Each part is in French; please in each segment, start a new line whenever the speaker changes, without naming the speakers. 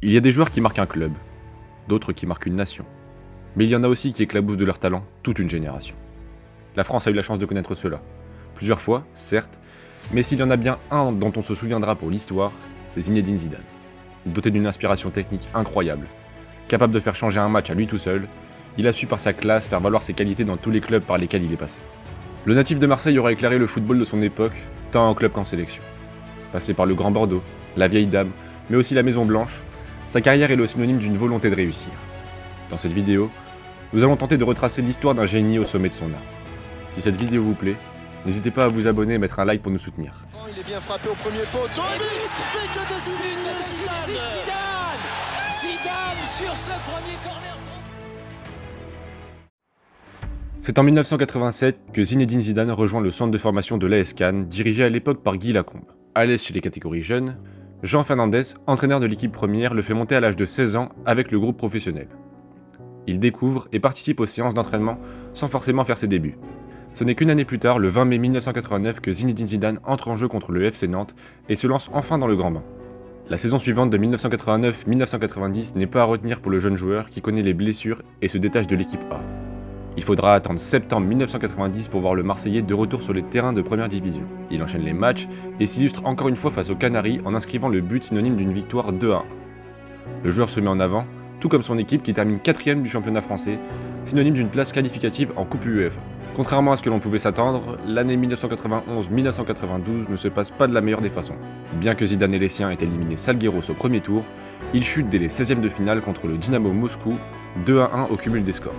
Il y a des joueurs qui marquent un club, d'autres qui marquent une nation. Mais il y en a aussi qui éclaboussent de leur talent toute une génération. La France a eu la chance de connaître cela. Plusieurs fois, certes, mais s'il y en a bien un dont on se souviendra pour l'histoire, c'est Zinedine Zidane. Doté d'une inspiration technique incroyable, capable de faire changer un match à lui tout seul, il a su par sa classe faire valoir ses qualités dans tous les clubs par lesquels il est passé. Le natif de Marseille aura éclairé le football de son époque, tant en club qu'en sélection. Passé par le Grand Bordeaux, la Vieille Dame, mais aussi la Maison Blanche, sa carrière est le synonyme d'une volonté de réussir. Dans cette vidéo, nous allons tenter de retracer l'histoire d'un génie au sommet de son art. Si cette vidéo vous plaît, n'hésitez pas à vous abonner et mettre un like pour nous soutenir.
Il est bien frappé au premier poteau. But de Zidane. Zidane sur ce premier corner français.
C'est en 1987 que Zinedine Zidane rejoint le centre de formation de l'AS Cannes, dirigé à l'époque par Guy Lacombe. À l'aise chez les catégories jeunes, Jean Fernandez, entraîneur de l'équipe première, le fait monter à l'âge de 16 ans avec le groupe professionnel. Il découvre et participe aux séances d'entraînement sans forcément faire ses débuts. Ce n'est qu'une année plus tard, le 20 mai 1989, que Zinedine Zidane entre en jeu contre le FC Nantes et se lance enfin dans le grand bain. La saison suivante de 1989-1990 n'est pas à retenir pour le jeune joueur qui connaît les blessures et se détache de l'équipe A. Il faudra attendre septembre 1990 pour voir le Marseillais de retour sur les terrains de première division. Il enchaîne les matchs et s'illustre encore une fois face aux Canaries en inscrivant le but synonyme d'une victoire 2-1. Le joueur se met en avant, tout comme son équipe qui termine 4ème du championnat français, synonyme d'une place qualificative en Coupe UEFA. Contrairement à ce que l'on pouvait s'attendre, l'année 1991-1992 ne se passe pas de la meilleure des façons. Bien que Zidane et les siens aient éliminé Salgueiros au premier tour, il chute dès les 16e de finale contre le Dynamo Moscou, 2-1 au cumul des scores.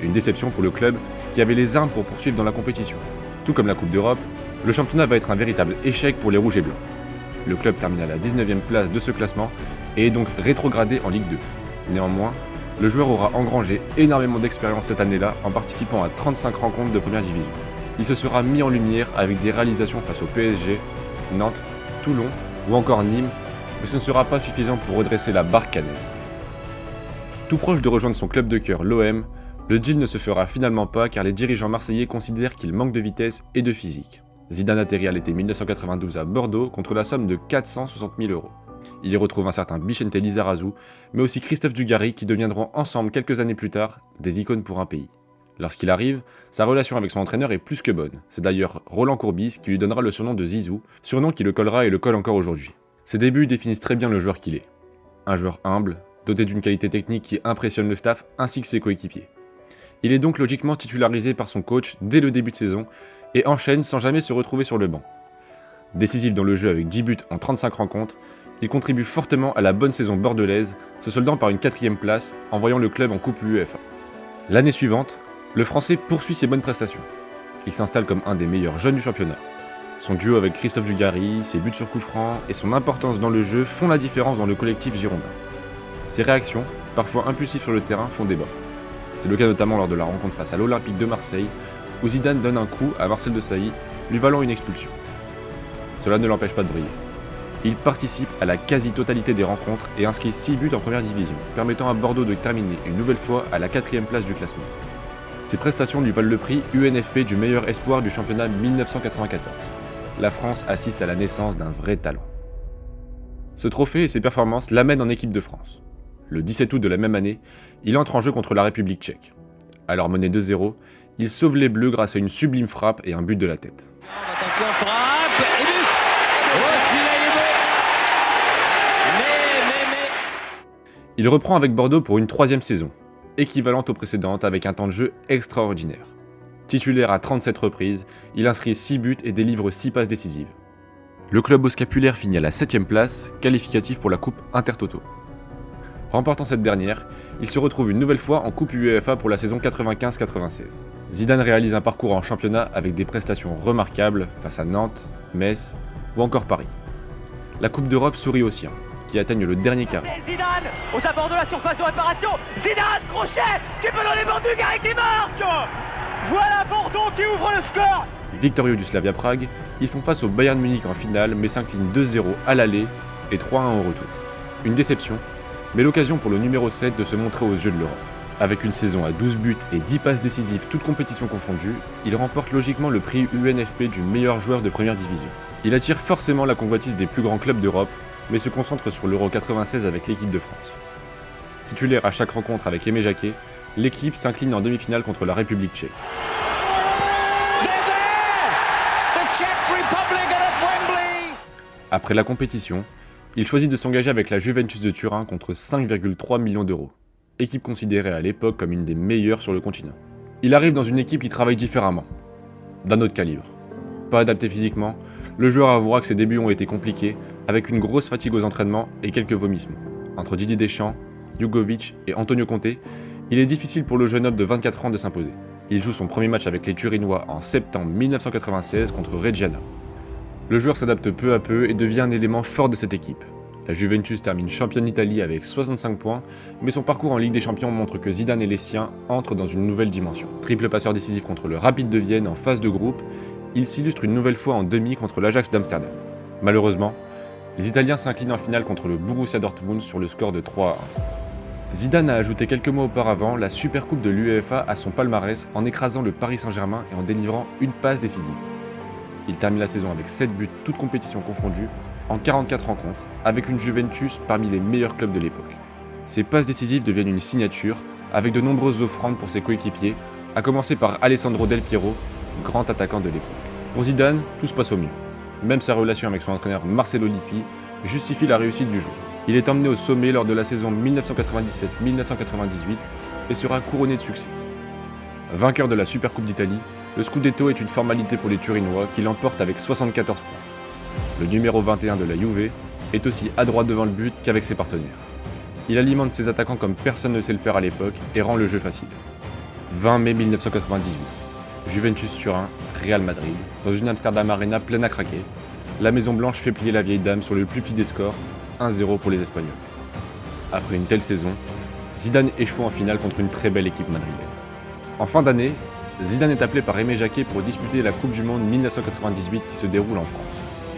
Une déception pour le club qui avait les armes pour poursuivre dans la compétition. Tout comme la Coupe d'Europe, le championnat va être un véritable échec pour les Rouges et Blancs. Le club termine à la 19e place de ce classement et est donc rétrogradé en Ligue 2. Néanmoins, le joueur aura engrangé énormément d'expérience cette année-là en participant à 35 rencontres de première division. Il se sera mis en lumière avec des réalisations face au PSG, Nantes, Toulon ou encore Nîmes, mais ce ne sera pas suffisant pour redresser la barre cannaise. Tout proche de rejoindre son club de cœur, l'OM, le deal ne se fera finalement pas car les dirigeants marseillais considèrent qu'il manque de vitesse et de physique. Zidane atterrit à l'été 1992 à Bordeaux contre la somme de 460 000 €. Il y retrouve un certain Vicente Lizarazu, mais aussi Christophe Dugarry qui deviendront ensemble quelques années plus tard des icônes pour un pays. Lorsqu'il arrive, sa relation avec son entraîneur est plus que bonne. C'est d'ailleurs Roland Courbis qui lui donnera le surnom de Zizou, surnom qui le collera et le colle encore aujourd'hui. Ses débuts définissent très bien le joueur qu'il est. Un joueur humble, doté d'une qualité technique qui impressionne le staff ainsi que ses coéquipiers. Il est donc logiquement titularisé par son coach dès le début de saison et enchaîne sans jamais se retrouver sur le banc. Décisif dans le jeu avec 10 buts en 35 rencontres, il contribue fortement à la bonne saison bordelaise, se soldant par une 4ème place en voyant le club en Coupe UEFA. L'année suivante, le Français poursuit ses bonnes prestations. Il s'installe comme un des meilleurs jeunes du championnat. Son duo avec Christophe Dugarry, ses buts sur coup franc et son importance dans le jeu font la différence dans le collectif girondin. Ses réactions, parfois impulsives sur le terrain, font débat. C'est le cas notamment lors de la rencontre face à l'Olympique de Marseille, où Zidane donne un coup à Marcel Desailly, lui valant une expulsion. Cela ne l'empêche pas de briller. Il participe à la quasi-totalité des rencontres et inscrit 6 buts en première division, permettant à Bordeaux de terminer une nouvelle fois à la 4ème place du classement. Ses prestations lui valent le prix UNFP du meilleur espoir du championnat 1994. La France assiste à la naissance d'un vrai talent. Ce trophée et ses performances l'amènent en équipe de France. Le 17 août de la même année, il entre en jeu contre la République tchèque. Alors mené 2-0, il sauve les Bleus grâce à une sublime frappe et un but de la tête.
Attention, frappe et but. Oh, celui-là il est beau. Mais.
Il reprend avec Bordeaux pour une 3ème saison, équivalente aux précédentes avec un temps de jeu extraordinaire. Titulaire à 37 reprises, il inscrit 6 buts et délivre 6 passes décisives. Le club au scapulaire finit à la 7ème place, qualificatif pour la Coupe Intertoto. Remportant cette dernière, il se retrouve une nouvelle fois en Coupe UEFA pour la saison 95-96. Zidane réalise un parcours en championnat avec des prestations remarquables face à Nantes, Metz ou encore Paris. La Coupe d'Europe sourit aux siens, qui atteignent le dernier carré.
Zidane, aux abords de la surface de réparation, Zidane, crochet, qui peut dans les bords du gars et qui marque. Voilà Bordeaux qui ouvre le score.
Victorieux du Slavia Prague, ils font face au Bayern Munich en finale mais s'inclinent 2-0 à l'aller et 3-1 au retour. Une déception, mais l'occasion pour le numéro 7 de se montrer aux yeux de l'Europe. Avec une saison à 12 buts et 10 passes décisives toutes compétitions confondues, il remporte logiquement le prix UNFP du meilleur joueur de première division. Il attire forcément la convoitise des plus grands clubs d'Europe, mais se concentre sur l'Euro 96 avec l'équipe de France. Titulaire à chaque rencontre avec Aimé Jacquet, l'équipe s'incline en demi-finale contre la République tchèque. Après la compétition, il choisit de s'engager avec la Juventus de Turin contre 5,3 millions d'euros, équipe considérée à l'époque comme une des meilleures sur le continent. Il arrive dans une équipe qui travaille différemment, d'un autre calibre. Pas adapté physiquement, le joueur avouera que ses débuts ont été compliqués, avec une grosse fatigue aux entraînements et quelques vomissements. Entre Didier Deschamps, Jugovic et Antonio Conte, il est difficile pour le jeune homme de 24 ans de s'imposer. Il joue son premier match avec les Turinois en septembre 1996 contre Reggiana. Le joueur s'adapte peu à peu et devient un élément fort de cette équipe. La Juventus termine championne d'Italie avec 65 points, mais son parcours en Ligue des Champions montre que Zidane et les siens entrent dans une nouvelle dimension. Triple passeur décisif contre le Rapid de Vienne en phase de groupe, il s'illustre une nouvelle fois en demi contre l'Ajax d'Amsterdam. Malheureusement, les Italiens s'inclinent en finale contre le Borussia Dortmund sur le score de 3-1. Zidane a ajouté quelques mois auparavant la Supercoupe de l'UEFA à son palmarès en écrasant le Paris Saint-Germain et en délivrant une passe décisive. Il termine la saison avec 7 buts toutes compétitions confondues en 44 rencontres, avec une Juventus parmi les meilleurs clubs de l'époque. Ces passes décisives deviennent une signature, avec de nombreuses offrandes pour ses coéquipiers, à commencer par Alessandro Del Piero, grand attaquant de l'époque. Pour Zidane, tout se passe au mieux. Même sa relation avec son entraîneur Marcelo Lippi justifie la réussite du joueur. Il est emmené au sommet lors de la saison 1997-1998 et sera couronné de succès. Vainqueur de la Supercoupe d'Italie, le Scudetto est une formalité pour les Turinois qui l'emportent avec 74 points. Le numéro 21 de la Juve est aussi adroit devant le but qu'avec ses partenaires. Il alimente ses attaquants comme personne ne sait le faire à l'époque et rend le jeu facile. 20 mai 1998, Juventus Turin, Real Madrid, dans une Amsterdam Arena pleine à craquer. La Maison Blanche fait plier la vieille dame sur le plus petit des scores, 1-0 pour les Espagnols. Après une telle saison, Zidane échoue en finale contre une très belle équipe madrilène. En fin d'année, Zidane est appelé par Aimé Jacquet pour disputer la Coupe du Monde 1998 qui se déroule en France.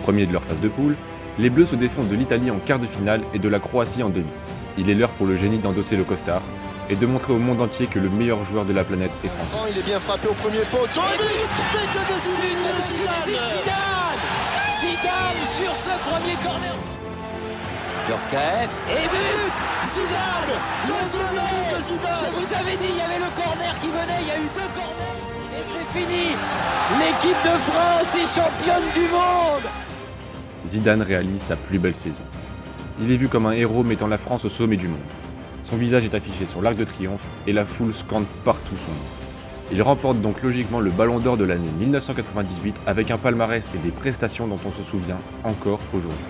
Premier de leur phase de poule, les Bleus se défendent de l'Italie en quart de finale et de la Croatie en demi. Il est l'heure pour le génie d'endosser le costard et de montrer au monde entier que le meilleur joueur de la planète est français.
Il est bien frappé au premier poteau.
Zidane sur ce premier corner. Djorkaeff et but. Zidane. Deuxième but de Zidane. Je vous avais dit, il y avait le corner qui venait, il y a eu 2 corners. Et c'est fini. L'équipe de France est championne du monde.
Zidane réalise sa plus belle saison. Il est vu comme un héros mettant la France au sommet du monde. Son visage est affiché sur l'Arc de Triomphe et la foule scande partout son nom. Il remporte donc logiquement le Ballon d'Or de l'année 1998 avec un palmarès et des prestations dont on se souvient encore aujourd'hui.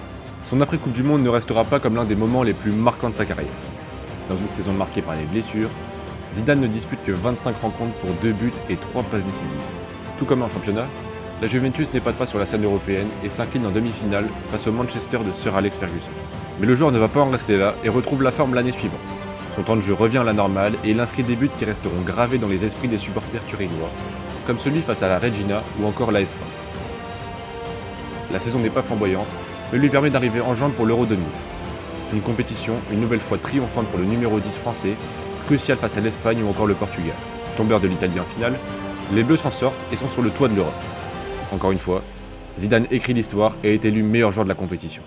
Son après-Coupe du Monde ne restera pas comme l'un des moments les plus marquants de sa carrière. Dans une saison marquée par les blessures, Zidane ne dispute que 25 rencontres pour 2 buts et 3 passes décisives. Tout comme en championnat, la Juventus n'épate pas sur la scène européenne et s'incline en demi-finale face au Manchester de Sir Alex Ferguson. Mais le joueur ne va pas en rester là et retrouve la forme l'année suivante. Son temps de jeu revient à la normale et il inscrit des buts qui resteront gravés dans les esprits des supporters turinois, comme celui face à la Regina ou encore l'AS Roma. La saison n'est pas flamboyante, mais lui permet d'arriver en jambes pour l'Euro 2000. Une compétition une nouvelle fois triomphante pour le numéro 10 français, cruciale face à l'Espagne ou encore le Portugal. Tombeur de l'Italie en finale, les Bleus s'en sortent et sont sur le toit de l'Europe. Encore une fois, Zidane écrit l'histoire et est élu meilleur joueur de la compétition.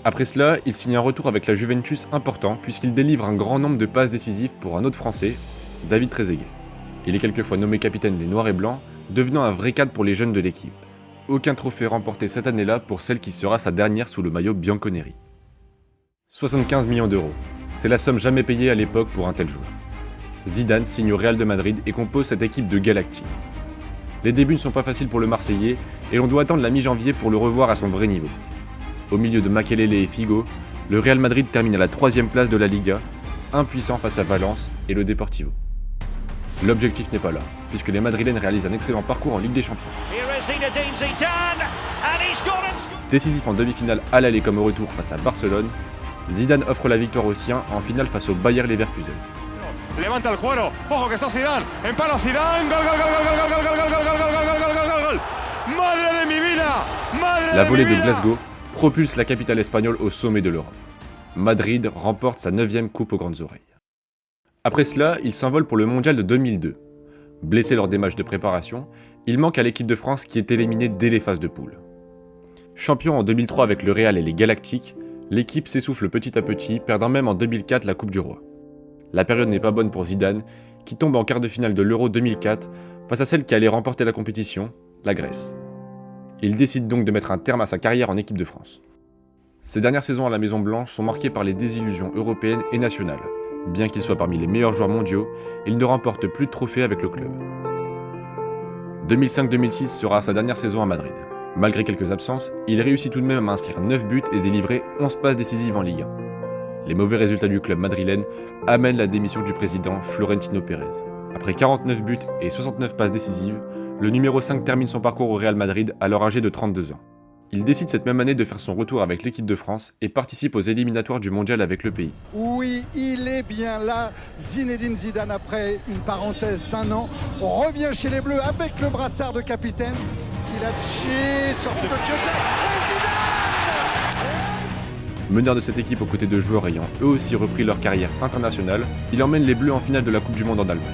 Après cela, il signe un retour avec la Juventus important puisqu'il délivre un grand nombre de passes décisives pour un autre Français, David Trezeguet. Il est quelquefois nommé capitaine des Noirs et Blancs, devenant un vrai cadre pour les jeunes de l'équipe. Aucun trophée remporté cette année-là pour celle qui sera sa dernière sous le maillot bianconeri. 75 millions d'euros, c'est la somme jamais payée à l'époque pour un tel joueur. Zidane signe au Real de Madrid et compose cette équipe de galactiques. Les débuts ne sont pas faciles pour le Marseillais et l'on doit attendre la mi-janvier pour le revoir à son vrai niveau. Au milieu de Makelele et Figo, le Real Madrid termine à la 3e place de la Liga, impuissant face à Valence et le Deportivo. L'objectif n'est pas là, puisque les Madrilènes réalisent un excellent parcours en Ligue des Champions. Décisif en demi-finale à l'aller comme au retour face à Barcelone, Zidane offre la victoire aux siens en finale face au Bayer Leverkusen.
Levanta el cuero, ojo que está Zidane, empala Zidane, gol, gol, gol, gol, gol, gol, gol, gol, gol, gol, gol, gol, gol, gol, madre de mi vida, madre
La
de
volée
mi
de
vida.
Glasgow propulse la capitale espagnole au sommet de l'Europe. Madrid remporte sa 9e coupe aux grandes oreilles. Après cela, il s'envole pour le mondial de 2002. Blessé lors des matchs de préparation, il manque à l'équipe de France qui est éliminée dès les phases de poule. Champion en 2003 avec le Real et les Galactiques, L'équipe s'essouffle petit à petit, perdant même en 2004 la Coupe du Roi. La période n'est pas bonne pour Zidane, qui tombe en quart de finale de l'Euro 2004 face à celle qui allait remporter la compétition, la Grèce. Il décide donc de mettre un terme à sa carrière en équipe de France. Ses dernières saisons à la Maison Blanche sont marquées par les désillusions européennes et nationales. Bien qu'il soit parmi les meilleurs joueurs mondiaux, il ne remporte plus de trophées avec le club. 2005-2006 sera sa dernière saison à Madrid. Malgré quelques absences, il réussit tout de même à inscrire 9 buts et délivrer 11 passes décisives en Ligue 1. Les mauvais résultats du club madrilène amènent la démission du président Florentino Pérez. Après 49 buts et 69 passes décisives, le numéro 5 termine son parcours au Real Madrid alors âgé de 32 ans. Il décide cette même année de faire son retour avec l'équipe de France et participe aux éliminatoires du mondial avec le pays.
Oui, il est bien là, Zinedine Zidane, après une parenthèse d'1 an, revient chez les Bleus avec le brassard de capitaine. Skilacci, sorti de Joseph,
Meneur de cette équipe aux côtés de joueurs ayant eux aussi repris leur carrière internationale, il emmène les Bleus en finale de la Coupe du Monde en Allemagne.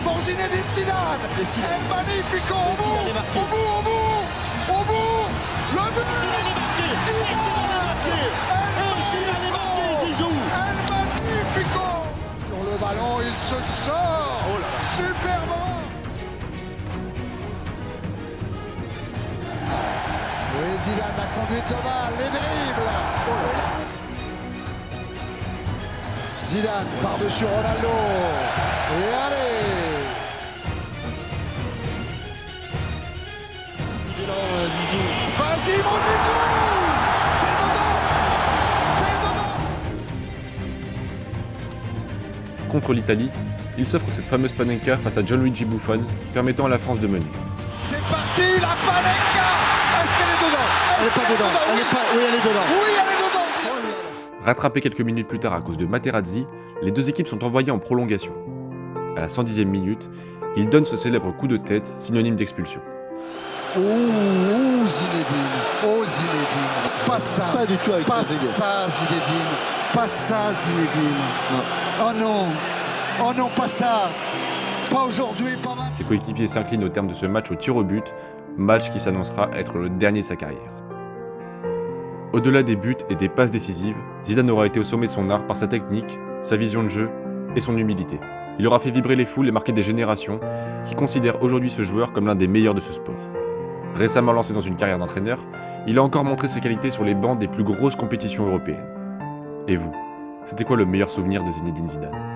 pour Zinedine Zidane, El Magnifico au bout, le but, El Magnifico, sur le ballon, il se sort, superbement. Oui, Zidane, la conduite de balle, les dribbles. Zidane par-dessus Ronaldo, et allez. Zizou. Vas-y mon Zizou, c'est dedans.
Contre l'Italie, il s'offre cette fameuse panenka face à Gianluigi Buffon, permettant à la France de mener.
C'est parti, la panenka. Est-ce qu'elle est dedans? Elle est pas dedans. Oui, elle est dedans. Oui, elle est dedans.
Rattrapés quelques minutes plus tard à cause de Materazzi, les deux équipes sont envoyées en prolongation. À la 110e minute, il donne ce célèbre coup de tête, synonyme d'expulsion.
Oh Zinedine, pas ça,
pas du tout avec
pas ça Zinedine, pas ça Zinedine. Non. Oh non, pas ça, pas aujourd'hui, pas mal.
Ses coéquipiers s'inclinent au terme de ce match au tir au but, match qui s'annoncera être le dernier de sa carrière. Au-delà des buts et des passes décisives, Zidane aura été au sommet de son art par sa technique, sa vision de jeu et son humilité. Il aura fait vibrer les foules et marqué des générations qui considèrent aujourd'hui ce joueur comme l'un des meilleurs de ce sport. Récemment lancé dans une carrière d'entraîneur, il a encore montré ses qualités sur les bancs des plus grosses compétitions européennes. Et vous, c'était quoi le meilleur souvenir de Zinedine Zidane ?